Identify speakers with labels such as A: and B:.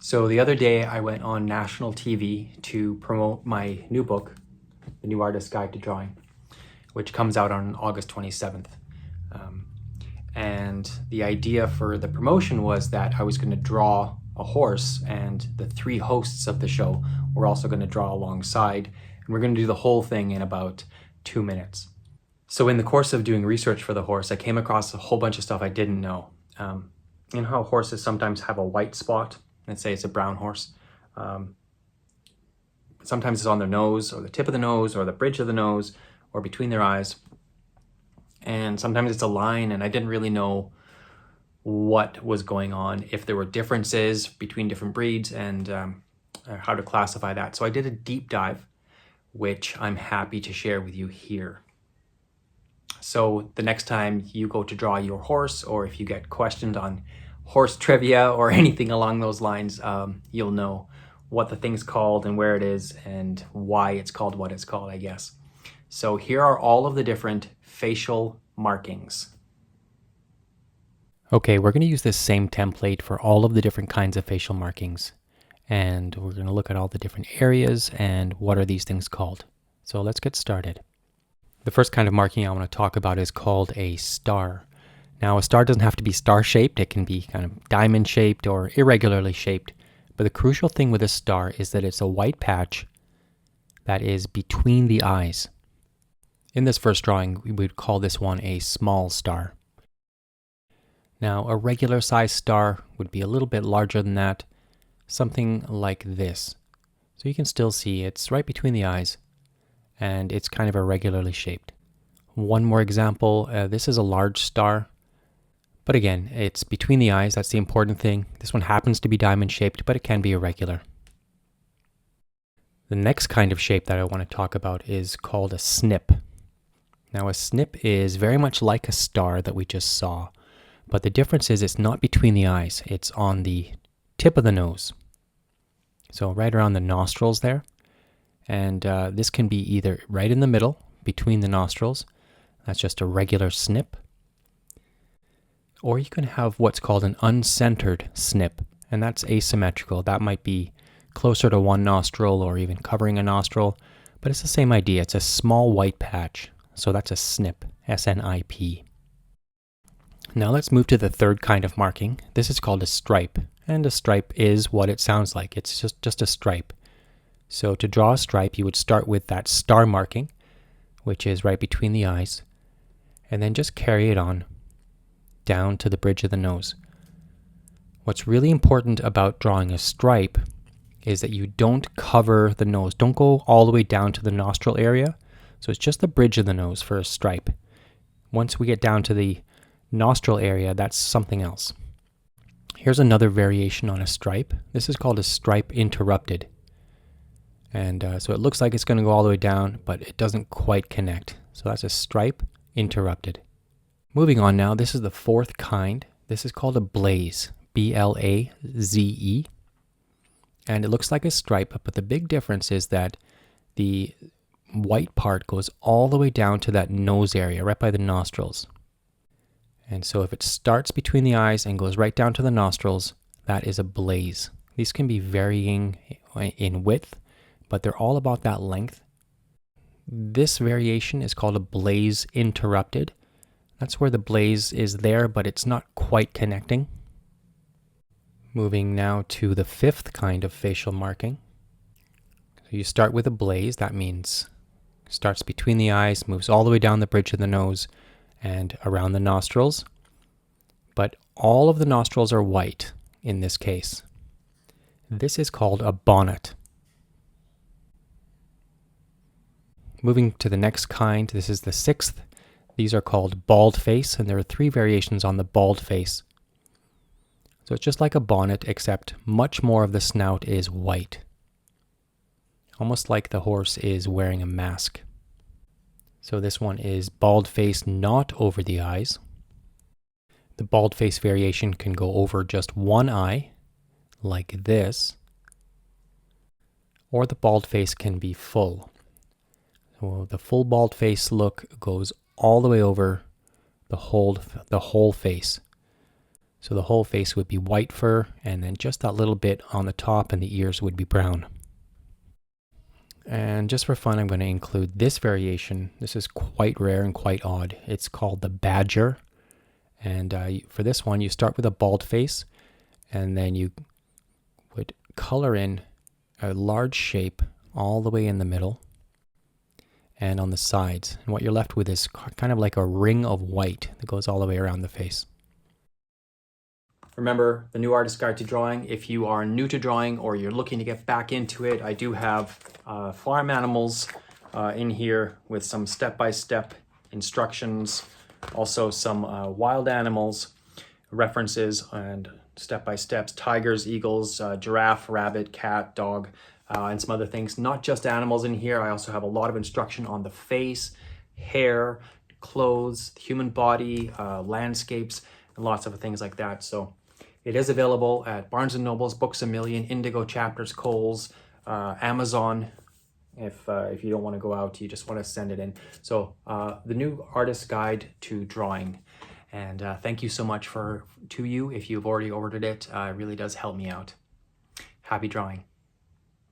A: So the other day I went on national TV to promote my new book, The New Artist's Guide to Drawing, which comes out on August 27th. And the idea for the promotion was that I was going to draw a horse, and the three hosts of the show were also going to draw alongside. And we're going to do the whole thing in about 2 minutes. So in the course of doing research for the horse, I came across a whole bunch of stuff I didn't know. You know how horses sometimes have a white spot? Let's say it's a brown horse. Sometimes it's on their nose, or the tip of the nose, or the bridge of the nose, or between their eyes. And sometimes it's a line, and I didn't really know what was going on, if there were differences between different breeds, and how to classify that. So I did a deep dive, which I'm happy to share with you here. So the next time you go to draw your horse, or if you get questioned on horse trivia or anything along those lines, you'll know what the thing's called and where it is and why it's called what it's called, I guess. So here are all of the different facial markings. Okay, we're going to use this same template for all of the different kinds of facial markings. And we're going to look at all the different areas and what are these things called. So let's get started. The first kind of marking I want to talk about is called a star. Now, a star doesn't have to be star-shaped. It can be kind of diamond-shaped or irregularly shaped. But the crucial thing with a star is that it's a white patch that is between the eyes. In this first drawing, we would call this one a small star. Now, a regular sized star would be a little bit larger than that, something like this. So you can still see it's right between the eyes, and it's kind of irregularly shaped. One more example, this is a large star, but again, it's between the eyes, that's the important thing. This one happens to be diamond shaped, but it can be irregular. The next kind of shape that I want to talk about is called a snip. Now, a snip is very much like a star that we just saw, but the difference is it's not between the eyes, it's on the tip of the nose. So right around the nostrils there. And this can be either right in the middle, between the nostrils, that's just a regular snip, or you can have what's called an uncentered snip, and that's asymmetrical. That might be closer to one nostril or even covering a nostril, but it's the same idea. It's a small white patch. So that's a snip, S-N-I-P. Now let's move to the third kind of marking. This is called a stripe, and a stripe is what it sounds like. It's just a stripe. So to draw a stripe, you would start with that star marking, which is right between the eyes, and then just carry it on down to the bridge of the nose. What's really important about drawing a stripe is that you don't cover the nose. Don't go all the way down to the nostril area. So it's just the bridge of the nose for a stripe. Once we get down to the nostril area, that's something else. Here's another variation on a stripe. This is called a stripe interrupted. And so it looks like it's going to go all the way down, but it doesn't quite connect. So that's a stripe interrupted. Moving on now, this is the fourth kind. This is called a blaze, B-L-A-Z-E. And it looks like a stripe, but the big difference is that the white part goes all the way down to that nose area, right by the nostrils. And so if it starts between the eyes and goes right down to the nostrils, that is a blaze. These can be varying in width, but they're all about that length. This variation is called a blaze interrupted. That's where the blaze is there, but it's not quite connecting. Moving now to the fifth kind of facial marking. So you start with a blaze, that means starts between the eyes, moves all the way down the bridge of the nose and around the nostrils. But all of the nostrils are white in this case. This is called a bonnet. Moving to the next kind, this is the sixth. These are called bald face, and there are three variations on the bald face. So it's just like a bonnet, except much more of the snout is white. Almost like the horse is wearing a mask. So this one is bald face not over the eyes. The bald face variation can go over just one eye, like this, or the bald face can be full. So the full bald face look goes all the way over the whole face. So the whole face would be white fur, and then just that little bit on the top and the ears would be brown. And just for fun, I'm going to include this variation. This is quite rare and quite odd. It's called the Badger. And for this one, you start with a bald face, and then you would color in a large shape all the way in the middle and on the sides. And what you're left with is kind of like a ring of white that goes all the way around the face. Remember, the New Artist Guide to Drawing. If you are new to drawing or you're looking to get back into it, I do have farm animals in here with some step-by-step instructions, also some wild animals, references and step-by-steps, tigers, eagles, giraffe, rabbit, cat, dog, and some other things. Not just animals in here. I also have a lot of instruction on the face, hair, clothes, the human body, landscapes, and lots of things like that. So it is available at Barnes & Noble's, Books A Million, Indigo Chapters, Kohl's, Amazon. If you don't want to go out, you just want to send it in. So the New Artist Guide to Drawing. And thank you so much to you if you've already ordered it. It really does help me out. Happy drawing.